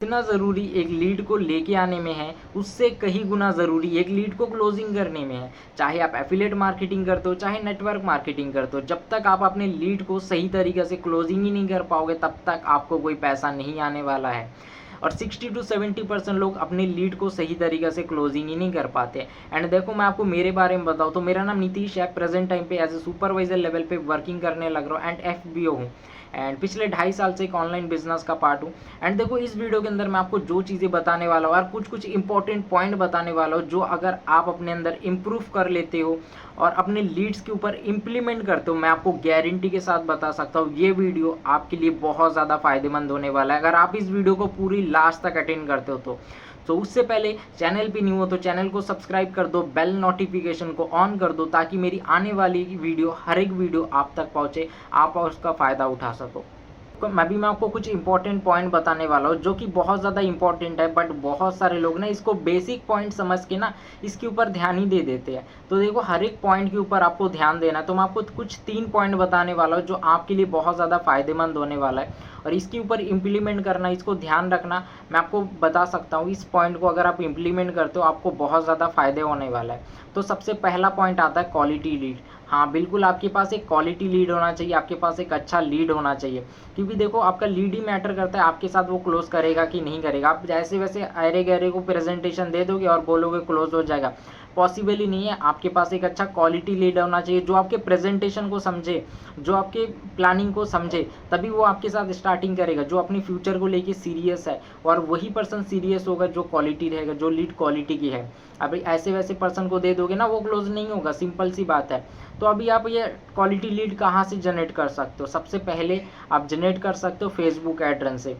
इतना ज़रूरी एक लीड को लेके आने में है, उससे कहीं गुना ज़रूरी एक लीड को क्लोजिंग करने में है। चाहे आप एफिलिएट मार्केटिंग करते हो, चाहे नेटवर्क मार्केटिंग करते हो, जब तक आप अपने लीड को सही तरीके से क्लोजिंग ही नहीं कर पाओगे, तब तक आपको कोई पैसा नहीं आने वाला है। और 60 to 70% लोग अपने लीड को सही तरीके से क्लोजिंग ही नहीं कर पाते। एंड देखो, मैं आपको मेरे बारे में बताऊँ तो मेरा नाम नीतीश है। प्रेजेंट टाइम पे एज ए सुपरवाइजर लेवल पे वर्किंग करने लग रहा हूँ एंड FBO हूँ। एंड पिछले 2.5 साल से एक ऑनलाइन बिजनेस का पार्ट हूँ। एंड देखो, इस वीडियो के अंदर मैं आपको जो चीज़ें बताने वाला हूँ और कुछ इंपॉर्टेंट पॉइंट बताने वाला हूँ, जो अगर आप अपने अंदर इम्प्रूव कर लेते हो और अपने लीड्स के ऊपर इम्प्लीमेंट करते हो, मैं आपको गारंटी के साथ बता सकता हूँ ये वीडियो आपके लिए बहुत ज़्यादा फायदेमंद होने वाला है, अगर आप इस वीडियो को पूरी लास्ट तक अटेंड करते हो तो उससे पहले चैनल पे न्यू हो तो चैनल को सब्सक्राइब कर दो, बेल नोटिफिकेशन को ऑन कर दो, ताकि मेरी आने वाली वीडियो, हर एक वीडियो आप तक पहुंचे, आप उसका फ़ायदा उठा सको। मैं आपको कुछ इंपॉर्टेंट पॉइंट बताने वाला हूँ, जो कि बहुत ज़्यादा इंपॉर्टेंट है, बट बहुत सारे लोग ना इसको बेसिक पॉइंट समझ के ना इसके ऊपर ध्यान ही दे देते हैं। तो देखो, हर एक पॉइंट के ऊपर आपको ध्यान देना है। तो मैं आपको कुछ 3 पॉइंट बताने वाला हूँ जो आपके लिए बहुत ज़्यादा फायदेमंद होने वाला है, और इसके ऊपर इम्प्लीमेंट करना, इसको ध्यान रखना। मैं आपको बता सकता हूँ, इस पॉइंट को अगर आप इम्प्लीमेंट करते हो आपको बहुत ज़्यादा फायदे होने वाला है। तो सबसे पहला पॉइंट आता है क्वालिटी लीड। हाँ बिल्कुल, आपके पास एक क्वालिटी लीड होना चाहिए, आपके पास एक अच्छा लीड होना चाहिए, क्योंकि देखो आपका लीड ही मैटर करता है आपके साथ वो क्लोज करेगा कि नहीं करेगा। आप जैसे वैसे अरे गहरे को प्रेजेंटेशन दे दोगे और बोलोगे क्लोज हो जाएगा, पॉसिबल ही नहीं है। आपके पास एक अच्छा क्वालिटी लीड होना चाहिए, जो आपके प्रेजेंटेशन को समझे, जो आपके प्लानिंग को समझे, तभी वो आपके साथ स्टार्टिंग करेगा, जो अपने फ्यूचर को लेके सीरियस है। और वही पर्सन सीरियस होगा जो क्वालिटी रहेगा, जो लीड क्वालिटी की है। अभी ऐसे वैसे पर्सन को दे दोगे ना, वो क्लोज नहीं होगा, सिंपल सी बात है। तो अभी आप ये क्वालिटी लीड कहाँ से जनरेट कर सकते हो? सबसे पहले आप जनरेट कर सकते हो फेसबुक एड रन से।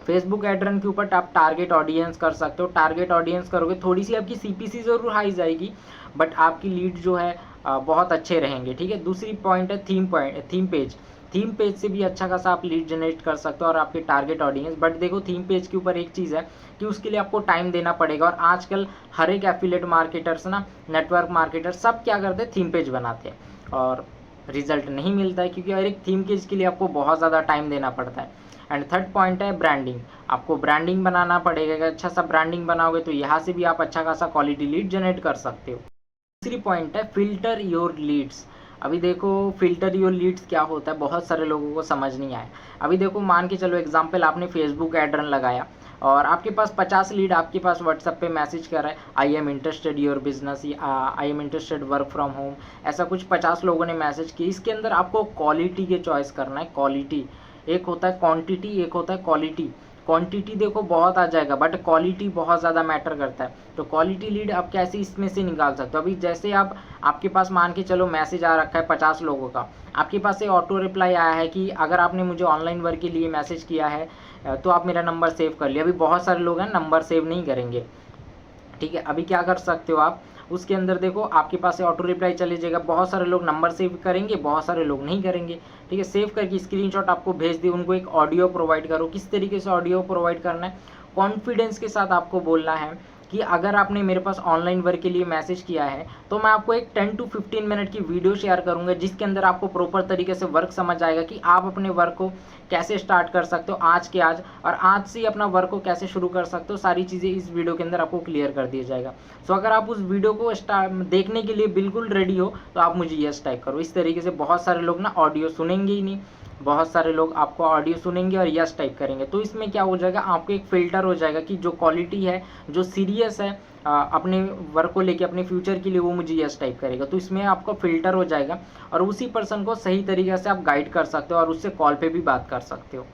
फेसबुक एड रन के ऊपर आप टारगेट ऑडियंस कर सकते हो। टारगेट ऑडियंस करोगे, थोड़ी सी आपकी CPC ज़रूर हाई जाएगी, बट आपकी लीड जो है बहुत अच्छे रहेंगे। ठीक है। दूसरी पॉइंट है थीम पेज। थीम पेज से भी अच्छा खासा आप लीड जनरेट कर सकते हो और आपके टारगेट ऑडियंस। बट देखो, थीम पेज के ऊपर एक चीज़ है कि उसके लिए आपको टाइम देना पड़ेगा, और आजकल हर एक एफिलिएट मार्केटर्स ना, नेटवर्क मार्केटर्स, सब क्या करते हैं, थीम पेज बनाते हैं और रिजल्ट नहीं मिलता है, क्योंकि हर एक थीम पेज के लिए आपको बहुत ज़्यादा टाइम देना पड़ता है। एंड थर्ड पॉइंट है ब्रांडिंग। आपको ब्रांडिंग बनाना पड़ेगा। अगर अच्छा सा ब्रांडिंग बनाओगे तो यहाँ से भी आप अच्छा खासा क्वालिटी लीड जनरेट कर सकते हो। तीसरी पॉइंट है फिल्टर योर लीड्स। अभी देखो, फिल्टर योर लीड्स क्या होता है, बहुत सारे लोगों को समझ नहीं आया। अभी देखो, मान के चलो एग्जांपल, आपने फेसबुक एड रन लगाया और आपके पास 50 लीड आपके पास व्हाट्सएप पे मैसेज कर रहा है, I am interested your business, I am interested work from home, ऐसा कुछ 50 लोगों ने मैसेज किया। इसके अंदर आपको क्वालिटी के चॉइस करना है। क्वालिटी, एक होता है क्वांटिटी, एक होता है क्वालिटी। क्वांटिटी देखो बहुत आ जाएगा, बट क्वालिटी बहुत ज़्यादा मैटर करता है। तो क्वालिटी लीड आप कैसे इसमें से निकाल सकते हो? अभी जैसे आपके पास मान के चलो मैसेज आ रखा है 50 लोगों का, आपके पास से ऑटो रिप्लाई आया है कि अगर आपने मुझे ऑनलाइन वर्क के लिए मैसेज किया है तो आप मेरा नंबर सेव कर लिया। अभी बहुत सारे लोग हैं नंबर सेव नहीं करेंगे। ठीक है। अभी क्या कर सकते हो आप, उसके अंदर देखो आपके पास से ऑटो रिप्लाई चले जाएगा, बहुत सारे लोग नंबर सेव करेंगे, बहुत सारे लोग नहीं करेंगे। ठीक है। सेव करके स्क्रीनशॉट आपको भेज दिए, उनको एक ऑडियो प्रोवाइड करो। किस तरीके से ऑडियो प्रोवाइड करना है? कॉन्फिडेंस के साथ आपको बोलना है कि अगर आपने मेरे पास ऑनलाइन वर्क के लिए मैसेज किया है तो मैं आपको एक 10 to 15 मिनट की वीडियो शेयर करूंगा, जिसके अंदर आपको प्रॉपर तरीके से वर्क समझ आएगा कि आप अपने वर्क को कैसे स्टार्ट कर सकते हो आज के आज, और आज से अपना वर्क को कैसे शुरू कर सकते हो। सारी चीज़ें इस वीडियो के अंदर आपको क्लियर कर दिया जाएगा। सो अगर आप उस वीडियो को देखने के लिए बिल्कुल रेडी हो तो आप मुझे यस टाइप करो। इस तरीके से बहुत सारे लोग ना ऑडियो सुनेंगे ही नहीं, बहुत सारे लोग आपको ऑडियो सुनेंगे और यस टाइप करेंगे। तो इसमें क्या हो जाएगा, आपको एक फ़िल्टर हो जाएगा कि जो क्वालिटी है, जो सीरियस है अपने वर्क को लेके, अपने फ्यूचर के लिए, वो मुझे यस टाइप करेगा। तो इसमें आपका फ़िल्टर हो जाएगा और उसी पर्सन को सही तरीके से आप गाइड कर सकते हो और उससे कॉल पे भी बात कर सकते हो।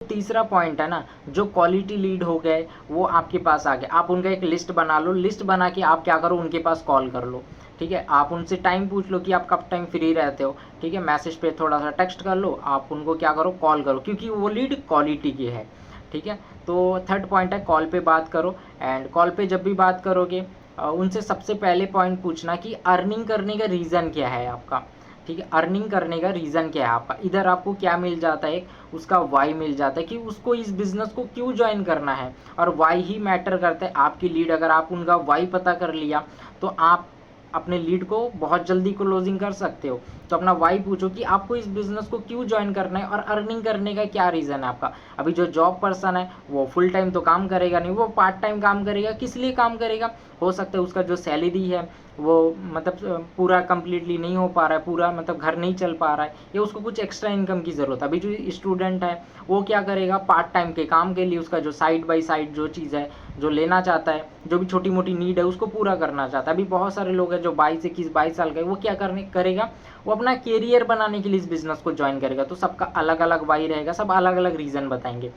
तीसरा पॉइंट है ना, जो क्वालिटी लीड हो गए वो आपके पास आ गए, आप उनका एक लिस्ट बना लो। लिस्ट बना के आप क्या करो, उनके पास कॉल कर लो। ठीक है। आप उनसे टाइम पूछ लो कि आप कब टाइम फ्री रहते हो। ठीक है। मैसेज पे थोड़ा सा टेक्स्ट कर लो, आप उनको क्या करो, कॉल करो, क्योंकि वो लीड क्वालिटी की है। ठीक है। तो थर्ड पॉइंट है कॉल पे बात करो। एंड कॉल पे जब भी बात करोगे उनसे सबसे पहले पॉइंट पूछना कि अर्निंग करने का रीज़न क्या है आपका। ठीक है। अर्निंग करने का रीज़न क्या है आपका, इधर आपको क्या मिल जाता है, उसका वाई मिल जाता है कि उसको इस बिज़नेस को क्यों ज्वाइन करना है, और वाई ही मैटर करता है। आपकी लीड, अगर आप उनका वाई पता कर लिया तो आप अपने लीड को बहुत जल्दी क्लोजिंग कर सकते हो। तो अपना वाई पूछो कि आपको इस बिजनेस को क्यों ज्वाइन करना है और अर्निंग करने का क्या रीज़न है आपका। अभी जो जॉब पर्सन है वो फुल टाइम तो काम करेगा नहीं, वो पार्ट टाइम काम करेगा। किस लिए काम करेगा? हो सकता है उसका जो सैलरी है वो मतलब पूरा कंप्लीटली नहीं हो पा रहा है, पूरा मतलब घर नहीं चल पा रहा है, या उसको कुछ एक्स्ट्रा इनकम की ज़रूरत है। अभी जो स्टूडेंट है वो क्या करेगा, पार्ट टाइम के काम के लिए उसका जो साइड बाय साइड जो चीज़ है जो लेना चाहता है, जो भी छोटी मोटी नीड है उसको पूरा करना चाहता है। अभी बहुत सारे लोग हैं जो 22 साल का है, वो क्या करेगा, वो अपना कैरियर बनाने के लिए इस बिज़नेस को ज्वाइन करेगा। तो सबका अलग अलग वाई रहेगा, सब अलग अलग रीज़न बताएंगे।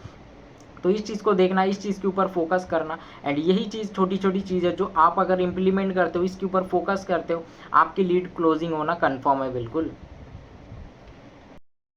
तो इस चीज़ को देखना, इस चीज़ के ऊपर फोकस करना, एंड यही चीज़ छोटी छोटी चीज़ है जो आप अगर इम्प्लीमेंट करते हो, इसके ऊपर फोकस करते हो, आपकी लीड क्लोजिंग होना कंफर्म है बिल्कुल।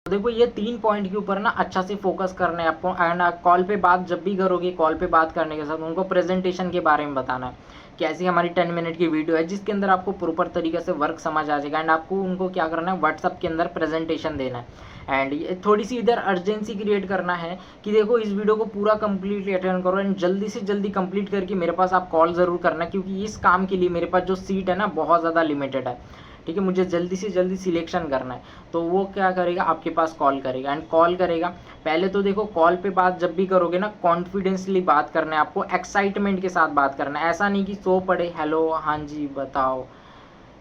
तो देखो ये 3 पॉइंट के ऊपर ना अच्छा से फोकस करना है आपको। एंड कॉल पे बात जब भी करोगे, कॉल पे बात करने के साथ उनको प्रेजेंटेशन के बारे में बताना है कि ऐसी हमारी 10 मिनट की वीडियो है जिसके अंदर आपको प्रॉपर तरीके से वर्क समझ आ जाएगा। एंड आपको उनको क्या करना है, व्हाट्सअप के अंदर प्रेजेंटेशन देना है। एंड ये थोड़ी सी इधर अर्जेंसी क्रिएट करना है कि देखो इस वीडियो को पूरा कंप्लीटली अटेंड करो एंड जल्दी से जल्दी कंप्लीट करके मेरे पास आप कॉल ज़रूर करना, क्योंकि इस काम के लिए मेरे पास जो सीट है ना बहुत ज़्यादा लिमिटेड है। ठीक है, मुझे जल्दी से जल्दी सिलेक्शन करना है। तो वो क्या करेगा, आपके पास कॉल करेगा। एंड कॉल करेगा, पहले तो देखो कॉल पे बात जब भी करोगे ना, कॉन्फिडेंसली बात करना है आपको, एक्साइटमेंट के साथ बात करना है। ऐसा नहीं कि सो पड़े हेलो हाँ जी बताओ,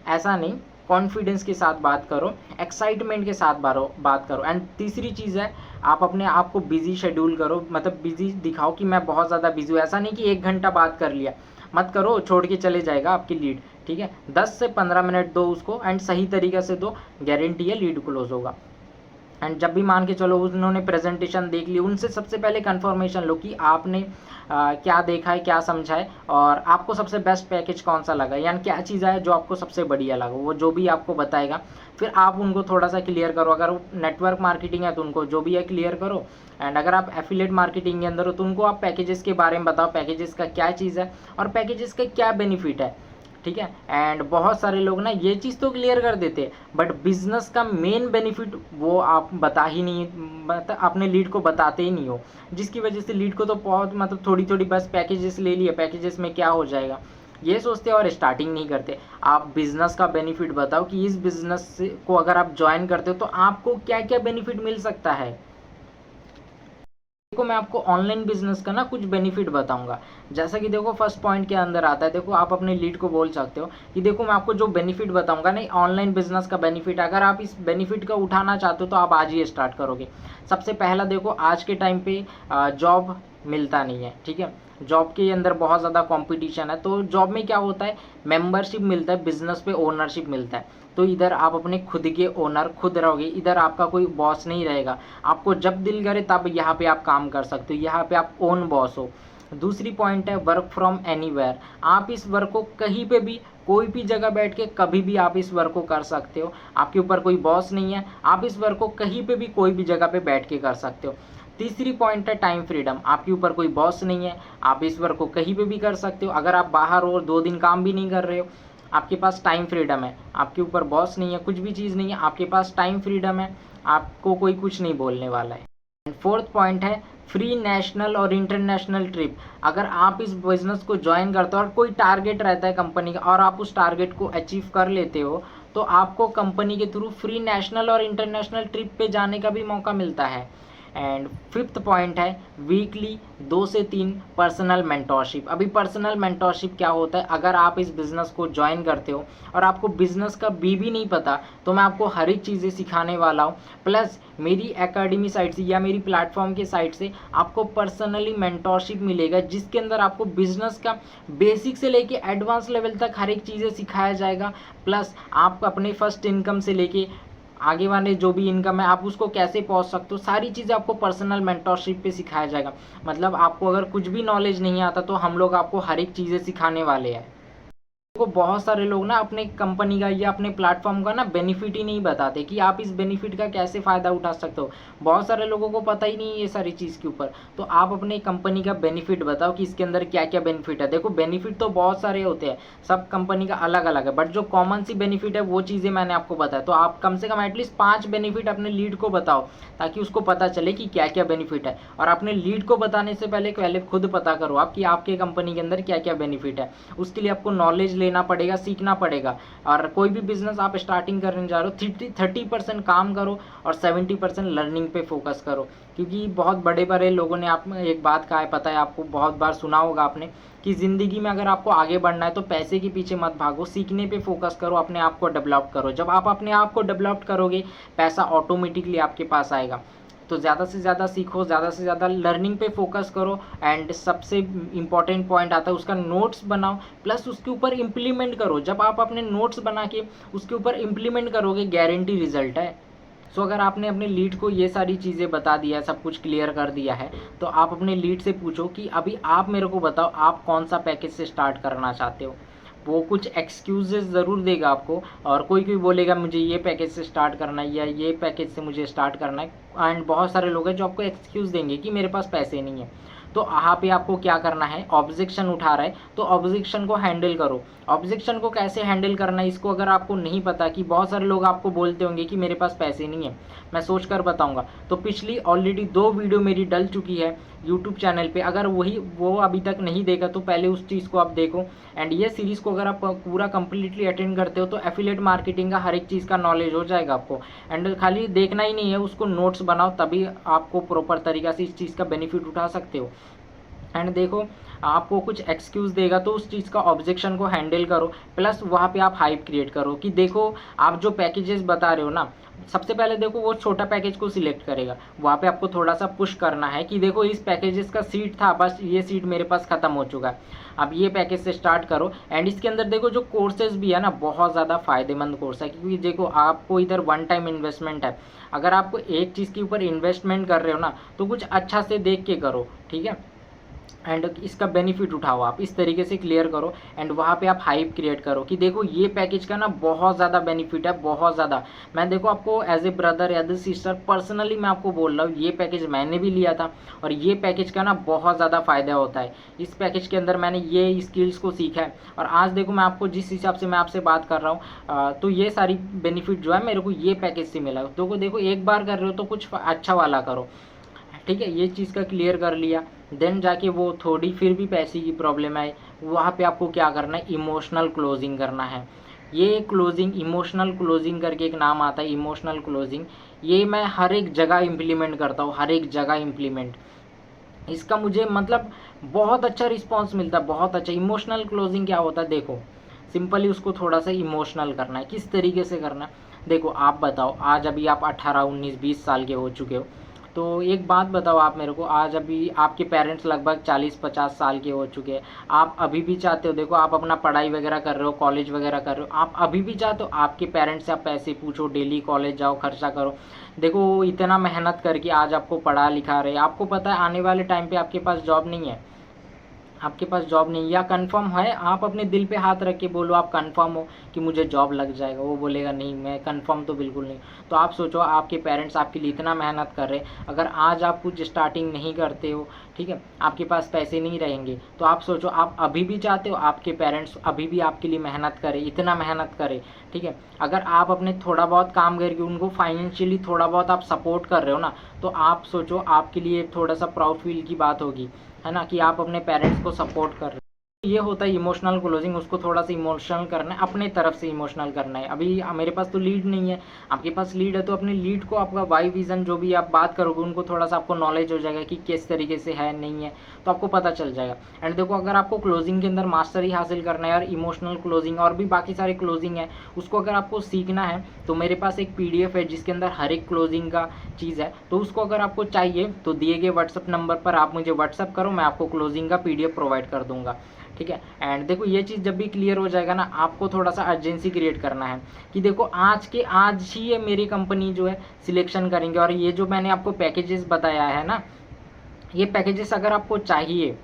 ऐसा नहीं, कॉन्फिडेंस के साथ बात करो, एक्साइटमेंट के साथ बात करो। एंड तीसरी चीज़ है, आप अपने आप को बिजी शेड्यूल करो, मतलब बिजी दिखाओ कि मैं बहुत ज़्यादा बिजी हूँ। ऐसा नहीं कि 1 घंटा बात कर लिया, मत करो, छोड़ के चले जाएगा आपकी लीड। ठीक है, 10 से 15 मिनट दो उसको, एंड सही तरीके से दो, गारंटी है लीड क्लोज होगा। एंड जब भी मान के चलो उन्होंने प्रेजेंटेशन देख ली, उनसे सबसे पहले कंफर्मेशन लो कि आपने क्या देखा है, क्या समझा है, और आपको सबसे बेस्ट पैकेज कौन सा लगा, यानी क्या चीज़ है जो आपको सबसे बढ़िया लगा, वो जो भी आपको बताएगा। फिर आप उनको थोड़ा सा क्लियर करो। अगर नेटवर्क मार्केटिंग है तो उनको जो भी है क्लियर करो। एंड अगर आप एफिलिएट मार्केटिंग के अंदर हो तो उनको आप पैकेजेस के बारे में बताओ, पैकेजेस का क्या चीज़ है और पैकेजेस का क्या बेनिफिट है। ठीक है, एंड बहुत सारे लोग ना ये चीज़ तो क्लियर कर देते हैं, बट बिजनेस का मेन बेनिफिट वो आप बता ही नहीं, मतलब अपने लीड को बताते ही नहीं हो, जिसकी वजह से लीड को तो बहुत मतलब थोड़ी थोड़ी बस पैकेजेस ले लिए, पैकेजेस में क्या हो जाएगा ये सोचते और स्टार्टिंग नहीं करते। आप बिजनेस का बेनिफिट बताओ कि इस बिजनेस को अगर आप ज्वाइन करते हो तो आपको क्या क्या बेनिफिट मिल सकता है। देखो मैं आपको ऑनलाइन बिजनेस का ना कुछ बेनिफिट बताऊंगा। जैसा कि देखो फर्स्ट पॉइंट के अंदर आता है, देखो आप अपने लीड को बोल सकते हो कि देखो मैं आपको जो बेनिफिट बताऊंगा नहीं, ऑनलाइन बिजनेस का बेनिफिट, अगर आप इस बेनिफिट का उठाना चाहते हो तो आप आज ही स्टार्ट करोगे। सबसे पहला देखो, आज के टाइम पे जॉब मिलता नहीं है। ठीक है, जॉब के अंदर बहुत ज़्यादा कंपटीशन है। तो जॉब में क्या होता है, मेंबरशिप मिलता है, बिजनेस पे ओनरशिप मिलता है। तो इधर आप अपने खुद के ओनर खुद रहोगे, इधर आपका कोई बॉस नहीं रहेगा। आपको जब दिल करे तब यहाँ पे आप काम कर सकते हो, यहाँ पे आप ओन बॉस हो। दूसरी पॉइंट है वर्क फ्रॉम एनीवेयर। आप इस वर्क को कहीं पे भी कोई भी जगह बैठ के कभी भी आप इस वर्क को कर सकते हो। आपके ऊपर कोई बॉस नहीं है, आप इस वर्क को कहीं पे भी कोई भी जगह पे बैठ के कर सकते हो। तीसरी पॉइंट है टाइम फ्रीडम। आपके ऊपर कोई बॉस नहीं है, आप इस वर्क को कहीं पे भी कर सकते हो। अगर आप बाहर हो और 2 दिन काम भी नहीं कर रहे हो, आपके पास टाइम फ्रीडम है, आपके ऊपर बॉस नहीं है, कुछ भी चीज़ नहीं है, आपके पास टाइम फ्रीडम है, आपको कोई कुछ नहीं बोलने वाला है। एंड फोर्थ पॉइंट है फ्री नेशनल और इंटरनेशनल ट्रिप। अगर आप इस बिजनेस को ज्वाइन करते हो और कोई टारगेट रहता है कंपनी का और आप उस टारगेट को अचीव कर लेते हो तो आपको कंपनी के थ्रू फ्री नेशनल और इंटरनेशनल ट्रिप पे जाने का भी मौका मिलता है। एंड फिफ्थ पॉइंट है वीकली 2 से 3 पर्सनल मेंटोरशिप। अभी पर्सनल मेंटोरशिप क्या होता है, अगर आप इस बिज़नेस को ज्वाइन करते हो और आपको बिज़नेस का भी नहीं पता तो मैं आपको हर एक चीज़ें सिखाने वाला हूँ। प्लस मेरी एकेडमी साइट से या मेरी प्लेटफॉर्म के साइट से आपको पर्सनली मेंटोरशिप मिलेगा, जिसके अंदर आपको बिज़नेस का बेसिक से लेके एडवांस लेवल तक हर एक चीज़ें सिखाया जाएगा। प्लस आप अपने फर्स्ट इनकम से लेके आगे वाले जो भी इनकम है आप उसको कैसे पहुंच सकते हो, सारी चीज़ें आपको पर्सनल मेंटोरशिप पे सिखाया जाएगा। मतलब आपको अगर कुछ भी नॉलेज नहीं आता तो हम लोग आपको हर एक चीज़ें सिखाने वाले हैं। को बहुत सारे लोग ना अपने कंपनी का या अपने प्लेटफॉर्म का ना बेनिफिट ही नहीं बताते कि आप इस बेनिफिट का कैसे फ़ायदा उठा सकते हो। बहुत सारे लोगों को पता ही नहीं है ये सारी चीज़ के ऊपर। तो आप अपने कंपनी का बेनिफिट बताओ कि इसके अंदर क्या क्या बेनिफिट है। देखो बेनिफिट तो बहुत सारे होते हैं, सब कंपनी का अलग अलग है, बट जो कॉमन सी बेनिफिट है वो चीज़ें मैंने आपको बताया। तो आप कम से कम एटलीस्ट 5 बेनिफिट अपने लीड को बताओ ताकि उसको पता चले कि क्या क्या बेनिफिट है। और अपने लीड को बताने से पहले खुद पता करो आप कि आपके कंपनी के अंदर क्या क्या बेनिफिट है। उसके लिए आपको नॉलेज लेना पड़ेगा, सीखना पड़ेगा। और कोई भी बिजनेस आप स्टार्टिंग करने जा रहे हो 30% काम करो और 70% लर्निंग पे फोकस करो। क्योंकि बहुत बड़े बड़े लोगों ने आप एक बात कहा है, पता है आपको, बहुत बार सुना होगा आपने कि ज़िंदगी में अगर आपको आगे बढ़ना है तो पैसे के पीछे मत भागो, सीखने पे फोकस करो, अपने आप को डेवलप करो। जब आप अपने आप को डेवलप करोगे पैसा ऑटोमेटिकली आपके पास आएगा। तो ज़्यादा से ज़्यादा सीखो, ज़्यादा से ज़्यादा लर्निंग पे फोकस करो। एंड सबसे इम्पॉर्टेंट पॉइंट आता है उसका नोट्स बनाओ, प्लस उसके ऊपर इम्प्लीमेंट करो। जब आप अपने नोट्स बना के उसके ऊपर इम्प्लीमेंट करोगे, गारंटी रिजल्ट है। सो अगर आपने अपने लीड को ये सारी चीज़ें बता दिया है, सब कुछ क्लियर कर दिया है, तो आप अपने लीड से पूछो कि अभी आप मेरे को बताओ आप कौन सा पैकेज से स्टार्ट करना चाहते हो। वो कुछ एक्सक्यूजेस ज़रूर देगा आपको, और कोई कोई बोलेगा मुझे ये पैकेज से स्टार्ट करना है या ये पैकेज से मुझे स्टार्ट करना है। एंड बहुत सारे लोग हैं जो आपको एक्सक्यूज़ देंगे कि मेरे पास पैसे नहीं है। तो यहाँ पे आपको क्या करना है, ऑब्जेक्शन उठा रहा है तो ऑब्जेक्शन को हैंडल करो। ऑब्जेक्शन को कैसे हैंडल करना है इसको अगर आपको नहीं पता, कि बहुत सारे लोग आपको बोलते होंगे कि मेरे पास पैसे नहीं है, मैं सोच कर बताऊंगा। तो पिछली ऑलरेडी 2 वीडियो मेरी डल चुकी है यूट्यूब चैनल पे, अगर वो अभी तक नहीं देखा तो पहले उस चीज़ को आप देखो। एंड ये सीरीज़ को अगर आप पूरा कंप्लीटली अटेंड करते हो तो एफिलिएट मार्केटिंग का हर एक चीज़ का नॉलेज हो जाएगा आपको। एंड खाली देखना ही नहीं है, उसको नोट्स बनाओ, तभी आपको प्रॉपर तरीक़ा से इस चीज़ का बेनिफिट उठा सकते हो। एंड देखो आपको कुछ एक्सक्यूज़ देगा तो उस चीज़ का ऑब्जेक्शन को हैंडल करो, प्लस वहाँ पे आप हाइप क्रिएट करो कि देखो आप जो पैकेजेस बता रहे हो ना, सबसे पहले देखो वो छोटा पैकेज को सिलेक्ट करेगा, वहाँ पे आपको थोड़ा सा पुश करना है कि देखो इस पैकेजेस का सीट था, बस ये सीट मेरे पास ख़त्म हो चुका है, अब ये पैकेज से स्टार्ट करो। एंड इसके अंदर देखो जो कोर्सेज भी है ना, बहुत ज़्यादा फ़ायदेमंद कोर्स है, क्योंकि देखो आपको इधर वन टाइम इन्वेस्टमेंट है। अगर आपको एक चीज़ के ऊपर इन्वेस्टमेंट कर रहे हो ना तो कुछ अच्छा से देख के करो, ठीक है। एंड इसका बेनिफिट उठाओ, आप इस तरीके से क्लियर करो। एंड वहाँ पे आप हाइप क्रिएट करो कि देखो ये पैकेज का ना बहुत ज़्यादा बेनिफिट है, बहुत ज़्यादा। मैं देखो आपको as a brother as a sister personally मैं आपको बोल रहा हूँ, ये पैकेज मैंने भी लिया था और ये पैकेज का ना बहुत ज़्यादा फ़ायदा होता है। इस पैकेज के अंदर मैंने ये स्किल्स को सीखा है और आज देखो मैं आपको जिस हिसाब से मैं आपसे बात कर रहा हूँ तो ये सारी बेनिफिट जो है मेरे को ये पैकेज से मिला। तो देखो एक बार कर रहे हो तो कुछ अच्छा वाला करो, ठीक है। ये चीज़ का क्लियर कर लिया, देन जाके वो थोड़ी फिर भी पैसे की प्रॉब्लम है, वहाँ पे आपको क्या करना है, इमोशनल क्लोजिंग करना है। ये क्लोजिंग, इमोशनल क्लोजिंग करके एक नाम आता है, इमोशनल क्लोजिंग। ये मैं हर एक जगह इम्प्लीमेंट करता हूँ, हर एक जगह इम्प्लीमेंट। इसका मुझे मतलब बहुत अच्छा रिस्पॉन्स मिलता है, बहुत अच्छा। इमोशनल क्लोजिंग क्या होता है, देखो सिंपली उसको थोड़ा सा इमोशनल करना है। किस तरीके से करना है, देखो आप बताओ, आज अभी आप 18, 19, 20 साल के हो चुके हो, तो एक बात बताओ आप मेरे को, आज अभी आपके पेरेंट्स लगभग 40-50 साल के हो चुके हैं। आप अभी भी चाहते हो, देखो आप अपना पढ़ाई वगैरह कर रहे हो, कॉलेज वगैरह कर रहे हो, आप अभी भी चाहते हो आपके पेरेंट्स से आप पैसे पूछो, डेली कॉलेज जाओ, खर्चा करो। देखो वो इतना मेहनत करके आज आपको पढ़ा लिखा रहे, आपको पता है आने वाले टाइम पे आपके पास जॉब नहीं है, आपके पास जॉब नहीं, या कंफर्म है, आप अपने दिल पे हाथ रख के बोलो आप कंफर्म हो कि मुझे जॉब लग जाएगा, वो बोलेगा नहीं मैं कंफर्म तो बिल्कुल नहीं। तो आप सोचो आपके पेरेंट्स आपके लिए इतना मेहनत कर रहे हैं, अगर आज आप कुछ स्टार्टिंग नहीं करते हो, ठीक है, आपके पास पैसे नहीं रहेंगे, तो आप सोचो आप अभी भी चाहते हो आपके पेरेंट्स अभी भी आपके लिए मेहनत करें, इतना मेहनत करें, ठीक है। अगर आप अपने थोड़ा बहुत काम करके उनको फाइनेंशियली थोड़ा बहुत आप सपोर्ट कर रहे हो ना, तो आप सोचो आपके लिए थोड़ा सा प्राउड फील की बात होगी, है ना, कि आप अपने पेरेंट्स को सपोर्ट कर रहे हो। ये होता है इमोशनल क्लोजिंग, उसको थोड़ा सा इमोशनल करना है, अपने तरफ से इमोशनल करना है। अभी मेरे पास तो लीड नहीं है, आपके पास लीड है तो अपने लीड को आपका वाई विज़न जो भी आप बात करोगे उनको थोड़ा सा आपको नॉलेज हो जाएगा कि किस तरीके से है नहीं है, तो आपको पता चल जाएगा। एंड देखो अगर आपको क्लोजिंग के अंदर मास्टरी हासिल करना है और इमोशनल क्लोजिंग और भी बाकी सारे क्लोजिंग है उसको अगर आपको सीखना है, तो मेरे पास एक PDF है जिसके अंदर हर एक क्लोजिंग का चीज़ है। तो उसको अगर आपको चाहिए तो दिए गए व्हाट्सअप नंबर पर आप मुझे व्हाट्सअप करो, मैं आपको क्लोजिंग का PDF प्रोवाइड कर दूंगा, ठीक है। एंड देखो ये चीज़ जब भी क्लियर हो जाएगा ना, आपको थोड़ा सा अर्जेंसी क्रिएट करना है कि देखो आज ही ये मेरी कंपनी जो है सिलेक्शन करेंगे, और ये जो मैंने आपको पैकेजेस बताया है ना, ये पैकेजेस अगर आपको चाहिए,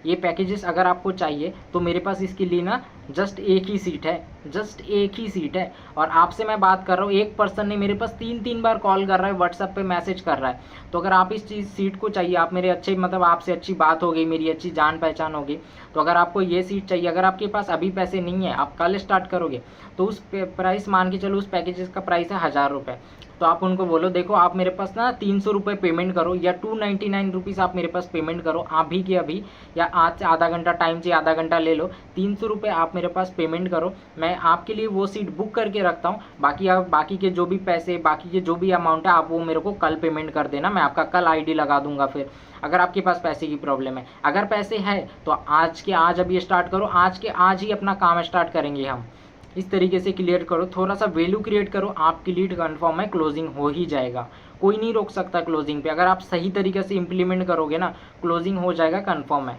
ये पैकेजेस अगर आपको चाहिए तो मेरे पास इसके लिए ना जस्ट एक ही सीट है, जस्ट एक ही सीट है। और आपसे मैं बात कर रहा हूँ, एक पर्सन ने मेरे पास 3 बार कॉल कर रहा है, व्हाट्सएप पे मैसेज कर रहा है। तो अगर आप इस चीज़ सीट को चाहिए, आप मेरे अच्छे मतलब आपसे अच्छी बात हो गई, मेरी अच्छी जान पहचान हो गई, तो अगर आपको ये सीट चाहिए, अगर आपके पास अभी पैसे नहीं है, आप कल स्टार्ट करोगे, तो उस प्राइस मान के चलो, उस पैकेजेस का प्राइस है 1000 रुपये। तो आप उनको बोलो देखो आप मेरे पास ना 300 रुपये पेमेंट करो, या 299 रुपीज़ आप मेरे पास पेमेंट करो अभी के अभी, या आज आधा घंटा टाइम चाहिए, आधा घंटा ले लो, 300 रुपये आप मेरे पास पेमेंट करो, मैं आपके लिए वो सीट बुक करके रखता हूँ। बाकी आप बाकी के जो भी पैसे, बाकी के जो भी अमाउंट है, आप वो मेरे को कल पेमेंट कर देना, मैं आपका कल आईडी लगा दूंगा। फिर अगर आपके पास पैसे की प्रॉब्लम है, अगर पैसे है तो आज के आज अभी स्टार्ट करो, आज के आज ही अपना काम स्टार्ट करेंगे हम। इस तरीके से क्लियर करो, थोड़ा सा वैल्यू क्रिएट करो, आपकी लीड कन्फर्म है, क्लोजिंग हो ही जाएगा। कोई नहीं रोक सकता क्लोजिंग पे, अगर आप सही तरीके से इंप्लीमेंट करोगे ना, क्लोजिंग हो जाएगा, कन्फर्म है।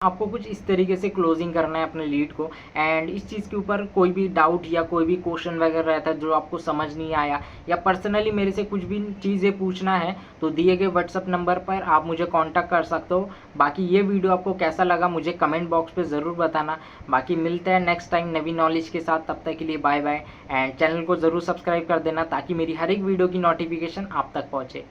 आपको कुछ इस तरीके से क्लोजिंग करना है अपने लीड को। एंड इस चीज़ के ऊपर कोई भी डाउट या कोई भी क्वेश्चन वगैरह रहता है जो आपको समझ नहीं आया, या पर्सनली मेरे से कुछ भी चीज़ें पूछना है, तो दिए गए व्हाट्सअप नंबर पर आप मुझे कांटेक्ट कर सकते हो। बाकी ये वीडियो आपको कैसा लगा मुझे कमेंट बॉक्स पे ज़रूर बताना। बाकी मिलते हैं नेक्स्ट टाइम नवी नॉलेज के साथ, तब तक के लिए बाय बाय। एंड चैनल को ज़रूर सब्सक्राइब कर देना ताकि मेरी हर एक वीडियो की नोटिफिकेशन आप तक पहुँचे।